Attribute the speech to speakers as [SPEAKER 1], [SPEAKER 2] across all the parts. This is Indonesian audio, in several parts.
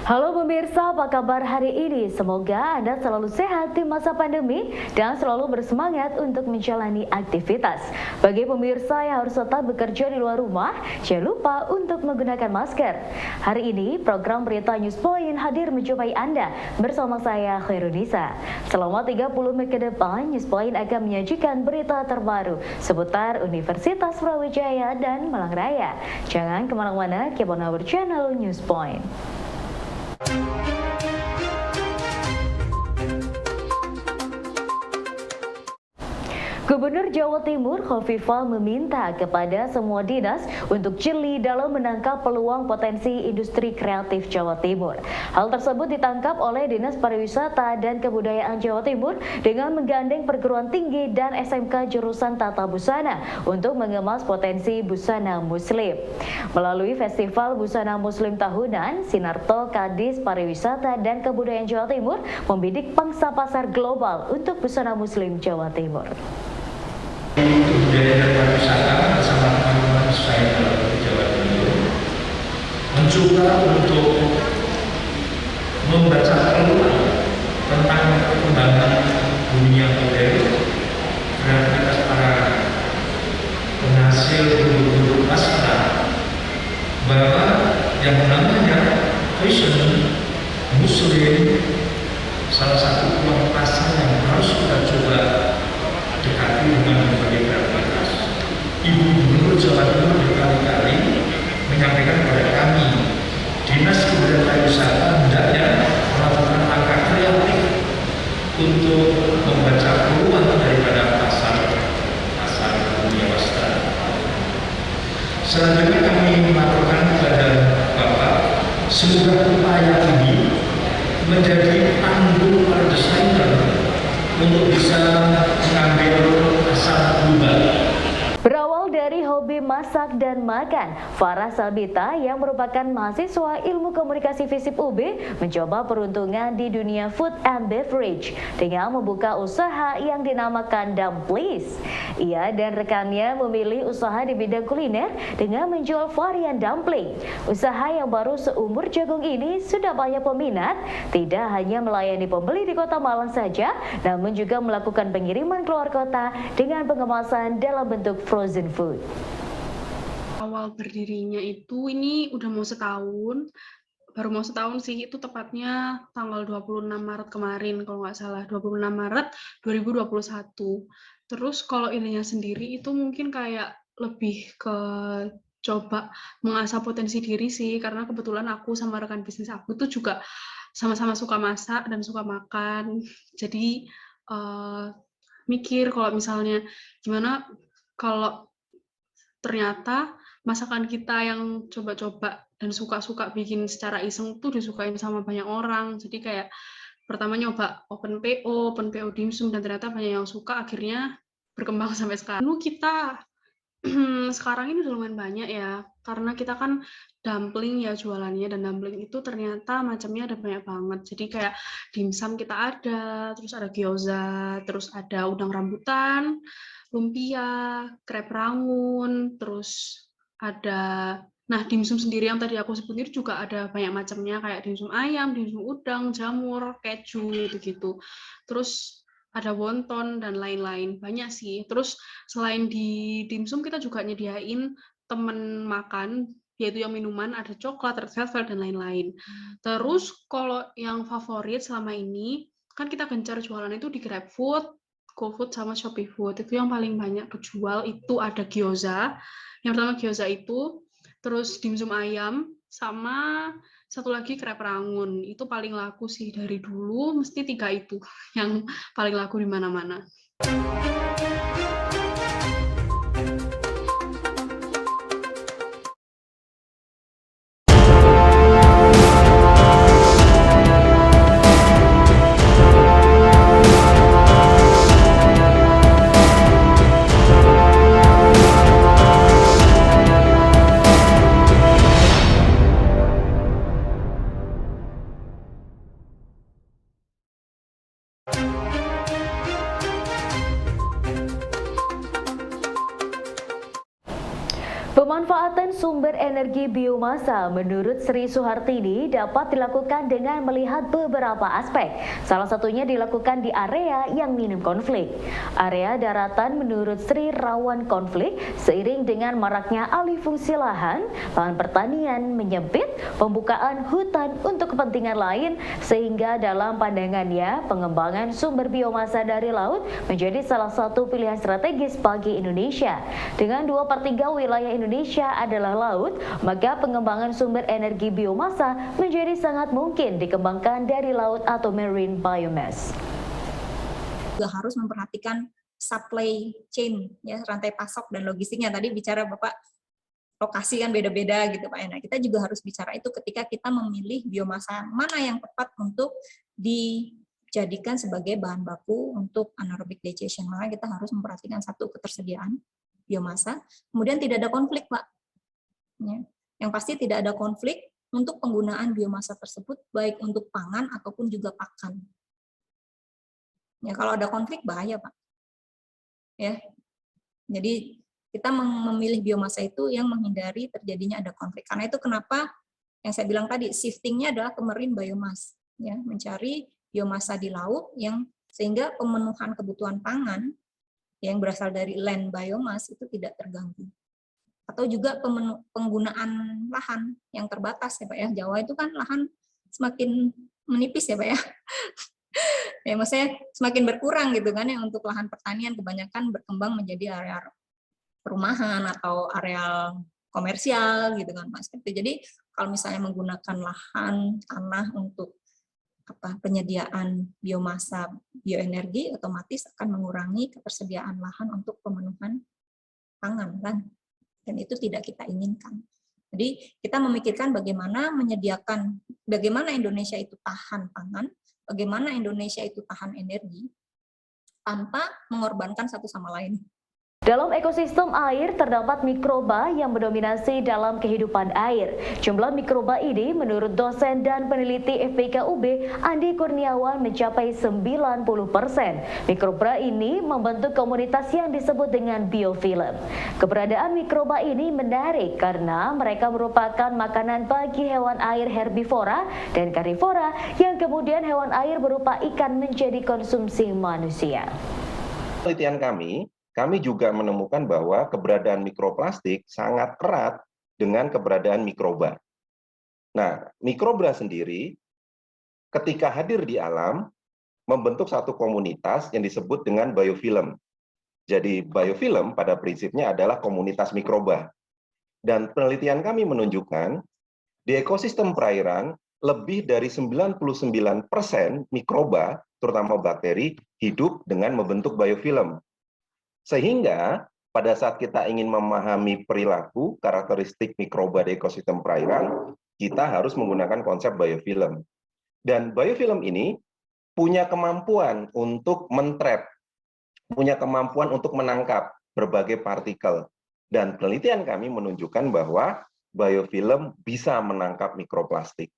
[SPEAKER 1] Halo pemirsa, apa kabar hari ini? Semoga Anda selalu sehat di masa pandemi dan selalu bersemangat untuk menjalani aktivitas. Bagi pemirsa yang harus tetap bekerja di luar rumah, jangan lupa untuk menggunakan masker. Hari ini program Berita News Point hadir menjumpai Anda bersama saya Khairunisa. Selama 30 menit ke depan, News Point akan menyajikan berita terbaru seputar Universitas Brawijaya dan Malang Raya. Jangan kemana-mana, keep on our channel News Point. Gubernur Jawa Timur Khofifah meminta kepada semua dinas untuk jeli dalam menangkap peluang potensi industri kreatif Jawa Timur. Hal tersebut ditangkap oleh Dinas Pariwisata dan Kebudayaan Jawa Timur dengan menggandeng perguruan tinggi dan SMK jurusan Tata Busana untuk mengemas potensi busana muslim. Melalui Festival Busana Muslim Tahunan, Sinarto Kadis Pariwisata dan Kebudayaan Jawa Timur membidik pangsa pasar global untuk busana muslim Jawa Timur.
[SPEAKER 2] Budaya dan pariwisata bersama teman-teman saya di Jawa Timur mencoba untuk membaca peluang tentang perkembangan dunia modern atas para penghasil produk pasca bahwa yang namanya fashion muslim salah satu peluang pasar yang harus kita coba dekati dengan berbagai batas. Ibu Gubernur Jawa Timur berkali-kali menyampaikan kepada kami, Dinas Kebudayaan Pariwisata hendaknya melakukan langkah kreatif untuk membaca peluang daripada pasar dunia wastra. Selanjutnya kami melaporkan kepada Bapak, semoga upaya ini menjadi panggul para desainer untuk bisa mengambil pasar global.
[SPEAKER 1] Berawal dari hobi masak dan makan, Farah Sabita yang merupakan mahasiswa Ilmu Komunikasi FISIP UB mencoba peruntungan di dunia food and beverage dengan membuka usaha yang dinamakan Dumplings. Ia dan rekannya memilih usaha di bidang kuliner dengan menjual varian dumpling. Usaha yang baru seumur jagung ini sudah banyak peminat, tidak hanya melayani pembeli di kota Malang saja, namun juga melakukan pengiriman keluar kota dengan pengemasan dalam bentuk frozen food.
[SPEAKER 3] Awal berdirinya itu ini udah mau setahun, baru mau setahun sih, itu tepatnya tanggal 26 Maret kemarin kalau nggak salah, 26 Maret 2021. Terus kalau ininya sendiri itu mungkin kayak lebih ke coba mengasah potensi diri sih, karena kebetulan aku sama rekan bisnis aku tuh juga sama-sama suka masak dan suka makan. Jadi mikir kalau misalnya gimana kalau ternyata masakan kita yang coba-coba dan suka-suka bikin secara iseng tuh disukain sama banyak orang. Jadi kayak pertama nyoba open PO dimsum, dan ternyata banyak yang suka, akhirnya berkembang sampai sekarang. Kita sekarang ini udah lumayan banyak ya, karena kita kan dumpling ya jualannya, dan dumpling itu ternyata macamnya ada banyak banget. Jadi kayak dimsum kita ada, terus ada gyoza, terus ada udang rambutan, lumpia, krep rangun, terus ada, nah dimsum sendiri yang tadi aku sebutin juga ada banyak macamnya, kayak dimsum ayam, dimsum udang, jamur, keju gitu-gitu. Terus ada wonton dan lain-lain, banyak sih. Terus selain di dimsum kita juga nyediain temen makan, yaitu yang minuman, ada coklat, red velvet, dan lain-lain. Terus kalau yang favorit selama ini, kan kita gencar jualan itu di GrabFood, GoFood, sama Shopee Food. Itu yang paling banyak kejual, itu ada gyoza. Yang pertama gyoza itu, terus dimsum ayam, sama satu lagi krep rangun. Itu paling laku sih dari dulu, mesti 3 itu yang paling laku di mana-mana.
[SPEAKER 1] Pemanfaatan sumber energi biomasa menurut Sri Suhartini dapat dilakukan dengan melihat beberapa aspek. Salah satunya dilakukan di area yang minim konflik. Area daratan menurut Sri rawan konflik seiring dengan maraknya alih fungsi lahan pertanian menyempit, pembukaan hutan untuk kepentingan lain, sehingga dalam pandangannya pengembangan sumber biomasa dari laut menjadi salah satu pilihan strategis bagi Indonesia. Dengan 2/3 wilayah Indonesia adalah laut, maka pengembangan sumber energi biomasa menjadi sangat mungkin dikembangkan dari laut atau marine biomass.
[SPEAKER 4] Juga harus memperhatikan supply chain, ya, rantai pasok dan logistiknya. Tadi bicara Bapak, lokasi kan beda-beda gitu Pak. Nah, kita juga harus bicara itu ketika kita memilih biomasa mana yang tepat untuk dijadikan sebagai bahan baku untuk anaerobic digestion. Maka kita harus memperhatikan satu, ketersediaan biomasa, kemudian tidak ada konflik, Pak. Ya. Yang pasti tidak ada konflik untuk penggunaan biomasa tersebut, baik untuk pangan ataupun juga pakan. Ya, kalau ada konflik bahaya, Pak. Ya, jadi kita memilih biomasa itu yang menghindari terjadinya ada konflik. Karena itu kenapa yang saya bilang tadi, shiftingnya adalah ke marine biomass, ya, mencari biomasa di laut yang sehingga pemenuhan kebutuhan pangan yang berasal dari land biomass itu tidak terganggu. Atau juga penggunaan lahan yang terbatas ya Pak ya. Jawa itu kan lahan semakin menipis ya Pak ya. Ya maksudnya semakin berkurang gitu kan ya, untuk lahan pertanian kebanyakan berkembang menjadi area perumahan atau areal komersial gitu kan Pak. Jadi kalau misalnya menggunakan lahan tanah untuk penyediaan biomasa bioenergi, otomatis akan mengurangi ketersediaan lahan untuk pemenuhan pangan kan, dan itu tidak kita inginkan. Jadi kita memikirkan bagaimana menyediakan, bagaimana Indonesia itu tahan pangan, bagaimana Indonesia itu tahan energi tanpa mengorbankan satu sama lain.
[SPEAKER 1] Dalam ekosistem air terdapat mikroba yang mendominasi dalam kehidupan air. Jumlah mikroba ini menurut dosen dan peneliti FPK UB Andi Kurniawan mencapai 90%. Mikroba ini membentuk komunitas yang disebut dengan biofilm. Keberadaan mikroba ini menarik karena mereka merupakan makanan bagi hewan air herbivora dan karnivora yang kemudian hewan air berupa ikan menjadi konsumsi manusia.
[SPEAKER 5] Penelitian kami juga menemukan bahwa keberadaan mikroplastik sangat erat dengan keberadaan mikroba. Nah, mikroba sendiri ketika hadir di alam membentuk satu komunitas yang disebut dengan biofilm. Jadi biofilm pada prinsipnya adalah komunitas mikroba. Dan penelitian kami menunjukkan di ekosistem perairan lebih dari 99% mikroba, terutama bakteri, hidup dengan membentuk biofilm. Sehingga pada saat kita ingin memahami perilaku, karakteristik mikroba di ekosistem perairan, kita harus menggunakan konsep biofilm. Dan biofilm ini punya kemampuan untuk mentrap, punya kemampuan untuk menangkap berbagai partikel. Dan penelitian kami menunjukkan bahwa biofilm bisa menangkap mikroplastik.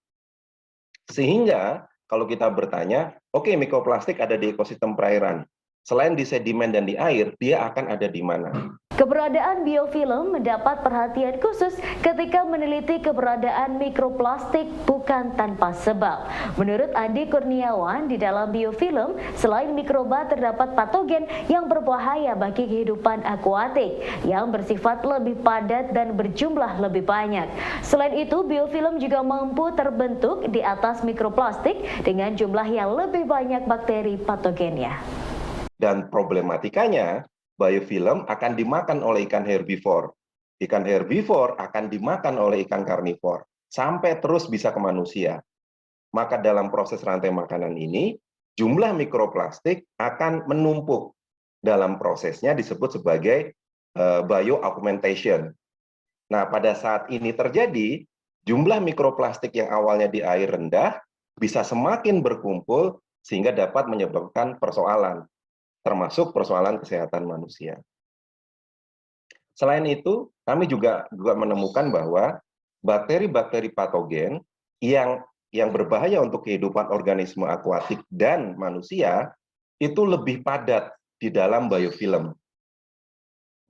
[SPEAKER 5] Sehingga kalau kita bertanya, oke, mikroplastik ada di ekosistem perairan. Selain di sedimen dan di air, dia akan ada di mana?
[SPEAKER 1] Keberadaan biofilm mendapat perhatian khusus ketika meneliti keberadaan mikroplastik bukan tanpa sebab. Menurut Andi Kurniawan, di dalam biofilm, selain mikroba terdapat patogen yang berbahaya bagi kehidupan akuatik, yang bersifat lebih padat dan berjumlah lebih banyak. Selain itu, biofilm juga mampu terbentuk di atas mikroplastik dengan jumlah yang lebih banyak bakteri patogennya.
[SPEAKER 5] Dan problematikanya, biofilm akan dimakan oleh ikan herbivor. Ikan herbivor akan dimakan oleh ikan karnivor, sampai terus bisa ke manusia. Maka dalam proses rantai makanan ini, jumlah mikroplastik akan menumpuk. Dalam prosesnya disebut sebagai bioaugmentation. Nah, pada saat ini terjadi, jumlah mikroplastik yang awalnya di air rendah, bisa semakin berkumpul, sehingga dapat menyebabkan persoalan, termasuk persoalan kesehatan manusia. Selain itu, kami juga menemukan bahwa bakteri-bakteri patogen yang berbahaya untuk kehidupan organisme akuatik dan manusia itu lebih padat di dalam biofilm.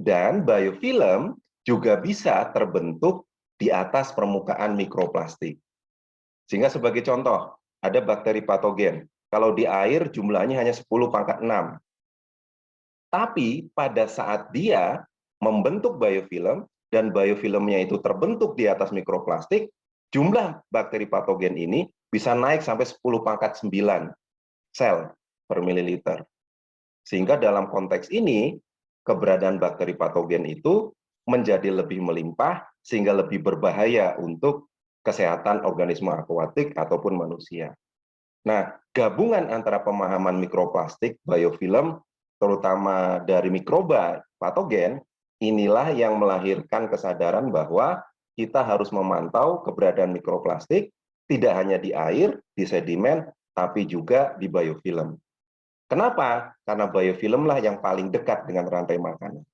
[SPEAKER 5] Dan biofilm juga bisa terbentuk di atas permukaan mikroplastik. Sehingga sebagai contoh, ada bakteri patogen. Kalau di air jumlahnya hanya 10⁻⁶. Tapi pada saat dia membentuk biofilm, dan biofilmnya itu terbentuk di atas mikroplastik, jumlah bakteri patogen ini bisa naik sampai 10⁹ sel per mililiter. Sehingga dalam konteks ini, keberadaan bakteri patogen itu menjadi lebih melimpah, sehingga lebih berbahaya untuk kesehatan organisme akuatik ataupun manusia. Nah, gabungan antara pemahaman mikroplastik, biofilm, terutama dari mikroba patogen, inilah yang melahirkan kesadaran bahwa kita harus memantau keberadaan mikroplastik tidak hanya di air, di sedimen, tapi juga di biofilm. Kenapa? Karena biofilm lah yang paling dekat dengan rantai makanan.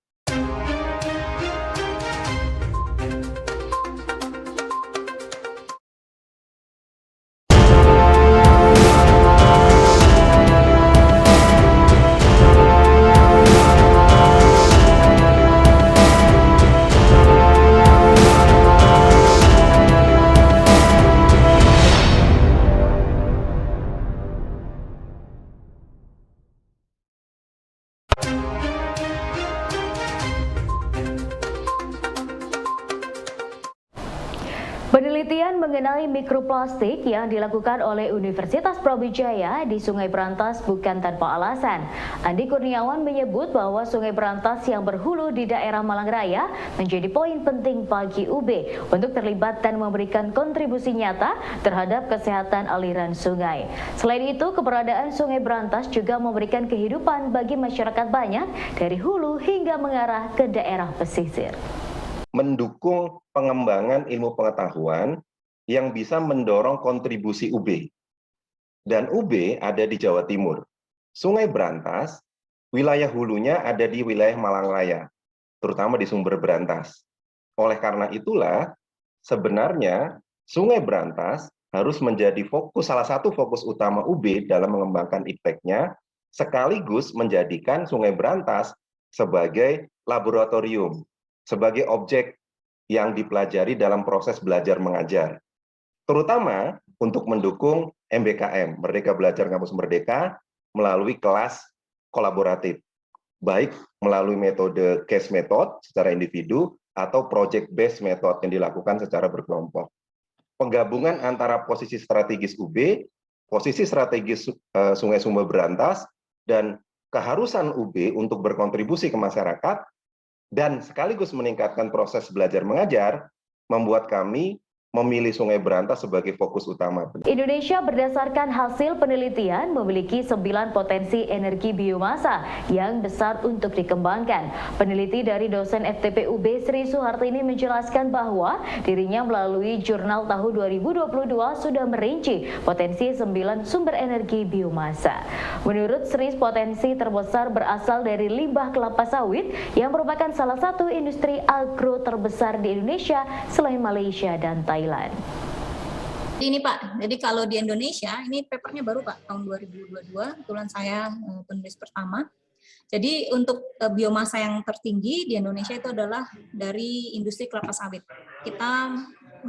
[SPEAKER 1] Penelitian mengenai mikroplastik yang dilakukan oleh Universitas Brawijaya di Sungai Berantas bukan tanpa alasan. Andi Kurniawan menyebut bahwa Sungai Berantas yang berhulu di daerah Malang Raya menjadi poin penting bagi UB untuk terlibat dan memberikan kontribusi nyata terhadap kesehatan aliran sungai. Selain itu, keberadaan Sungai Berantas juga memberikan kehidupan bagi masyarakat banyak dari hulu hingga mengarah ke daerah pesisir.
[SPEAKER 5] Mendukung pengembangan ilmu pengetahuan yang bisa mendorong kontribusi UB. Dan UB ada di Jawa Timur. Sungai Berantas, wilayah hulunya ada di wilayah Malang Raya, terutama di Sumber Berantas. Oleh karena itulah, sebenarnya Sungai Berantas harus menjadi salah satu fokus utama UB dalam mengembangkan IPTEK-nya, sekaligus menjadikan Sungai Berantas sebagai laboratorium, sebagai objek yang dipelajari dalam proses belajar mengajar, terutama untuk mendukung MBKM, Merdeka Belajar Kampus Merdeka, melalui kelas kolaboratif, baik melalui metode case method secara individu atau project based method yang dilakukan secara berkelompok. Penggabungan antara posisi strategis UB, posisi strategis Sungai Sumber Berantas, dan keharusan UB untuk berkontribusi ke masyarakat dan sekaligus meningkatkan proses belajar mengajar, membuat kami memilih Sungai Berantas sebagai fokus utama.
[SPEAKER 1] Indonesia berdasarkan hasil penelitian memiliki 9 potensi energi biomasa yang besar untuk dikembangkan. Peneliti dari dosen FTP UB Sri Suhartini menjelaskan bahwa dirinya melalui jurnal tahun 2022 sudah merinci potensi 9 sumber energi biomasa. Menurut Sri, potensi terbesar berasal dari limbah kelapa sawit yang merupakan salah satu industri agro terbesar di Indonesia selain Malaysia dan Thailand.
[SPEAKER 4] Ini Pak, jadi kalau di Indonesia, ini papernya baru Pak, tahun 2022, kebetulan saya penulis pertama. Jadi untuk biomasa yang tertinggi di Indonesia itu adalah dari industri kelapa sawit. Kita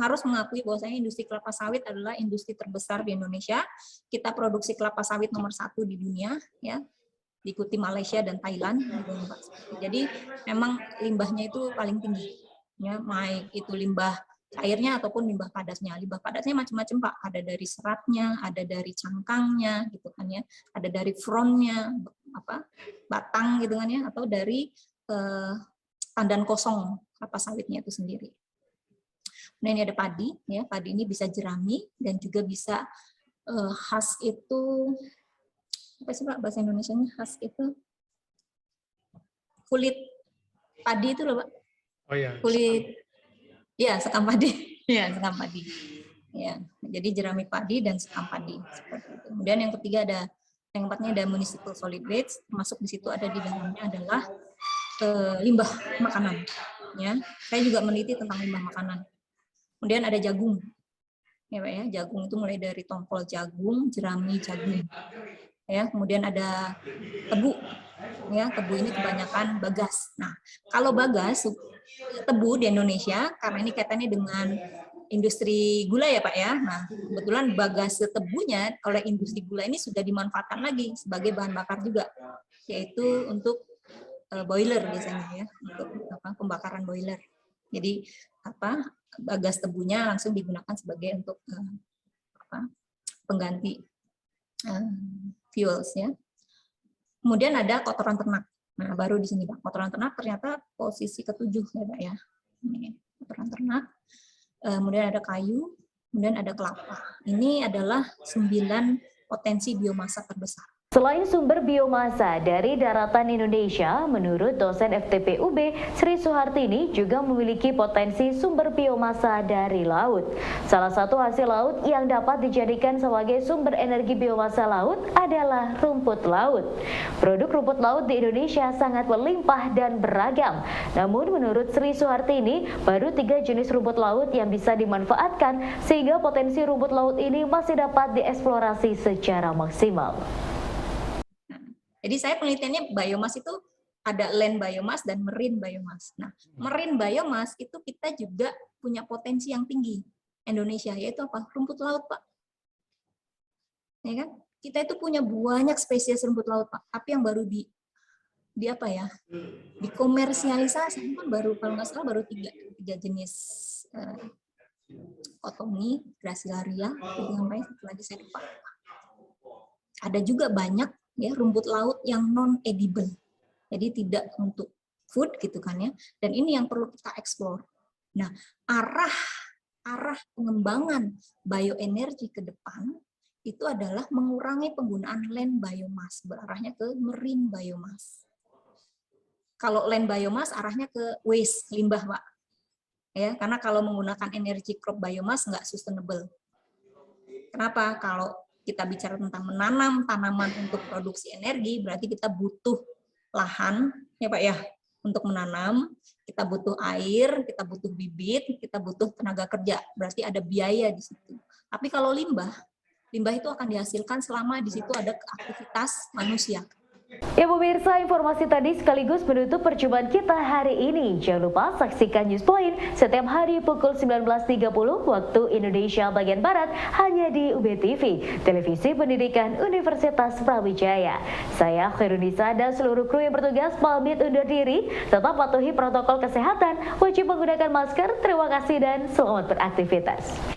[SPEAKER 4] harus mengakui bahwasanya industri kelapa sawit adalah industri terbesar di Indonesia. Kita produksi kelapa sawit nomor 1 di dunia, ya, diikuti Malaysia dan Thailand. Jadi memang limbahnya itu paling tinggi, ya, baik itu limbah cairnya ataupun limbah padatnya. Limbah padatnya macam-macam Pak, ada dari seratnya, ada dari cangkangnya gitu kan ya, ada dari frontnya, batang gitu kan ya, atau dari tandan kosong kelapa sawitnya itu sendiri. Nah ini ada padi, ya, padi ini bisa jerami dan juga bisa khas itu apa sih Pak bahasa Indonesianya, khas itu kulit padi itu loh Pak.
[SPEAKER 2] Oh ya.
[SPEAKER 4] Kulit. Ya, sekam padi. Ya, sekam padi. Ya, jadi jerami padi dan sekam padi seperti itu. Kemudian yang ketiga yang keempatnya ada municipal solid waste, termasuk di situ ada di dalamnya adalah limbah makanan. Ya, saya juga meneliti tentang limbah makanan. Kemudian ada jagung. Ya, Pak ya, jagung itu mulai dari tongkol jagung, jerami jagung. Ya, kemudian ada tebu. Ya, tebu ini kebanyakan bagas. Nah, kalau bagas, tebu di Indonesia, karena ini kaitannya dengan industri gula ya Pak ya. Nah, kebetulan bagas tebunya oleh industri gula ini sudah dimanfaatkan lagi sebagai bahan bakar juga, yaitu untuk boiler biasanya ya, untuk pembakaran boiler. Jadi bagas tebunya langsung digunakan sebagai untuk pengganti fuels ya. Kemudian ada kotoran ternak. Nah, baru di sini Pak, kotoran ternak ternyata posisi ke-7 ya Pak ya. Ini kotoran ternak. Kemudian ada kayu, kemudian ada kelapa. Ini adalah 9 potensi biomasa terbesar.
[SPEAKER 1] Selain sumber biomasa dari daratan Indonesia, menurut dosen FTP UB Sri Suhartini juga memiliki potensi sumber biomasa dari laut. Salah satu hasil laut yang dapat dijadikan sebagai sumber energi biomasa laut adalah rumput laut. Produk rumput laut di Indonesia sangat melimpah dan beragam. Namun menurut Sri Suhartini, baru 3 jenis rumput laut yang bisa dimanfaatkan sehingga potensi rumput laut ini masih dapat dieksplorasi secara maksimal.
[SPEAKER 4] Jadi saya penelitiannya biomas itu ada land biomass dan marine biomass. Nah, marine biomass itu kita juga punya potensi yang tinggi Indonesia, yaitu apa? Rumput laut, Pak. Ya kan? Kita itu punya banyak spesies rumput laut, Pak. Tapi yang baru dikomersialisasi kan baru, kalau nggak salah baru tiga jenis Cotonie, Gracilaria, satu lagi saya lupa. Ada juga banyak ya rumput laut yang non edible, jadi tidak untuk food gitu kan ya, dan ini yang perlu kita eksplor. Nah, arah pengembangan bioenergi ke depan itu adalah mengurangi penggunaan land biomass, berarahnya ke marine biomass. Kalau land biomass arahnya ke waste, limbah Pak, ya, karena kalau menggunakan energi crop biomass nggak sustainable. Kenapa? Kalau kita bicara tentang menanam tanaman untuk produksi energi, berarti kita butuh lahan, ya Pak ya, untuk menanam, kita butuh air, kita butuh bibit, kita butuh tenaga kerja, berarti ada biaya di situ. Tapi kalau limbah itu akan dihasilkan selama di situ ada aktivitas manusia.
[SPEAKER 1] Ya pemirsa, informasi tadi sekaligus menutup perjumpaan kita hari ini. Jangan lupa saksikan News Point setiap hari pukul 19.30 waktu Indonesia bagian Barat hanya di UB TV, Televisi Pendidikan Universitas Brawijaya. Saya Khairunisa dan seluruh kru yang bertugas pamit undur diri. Tetap patuhi protokol kesehatan, wajib menggunakan masker. Terima kasih dan selamat beraktivitas.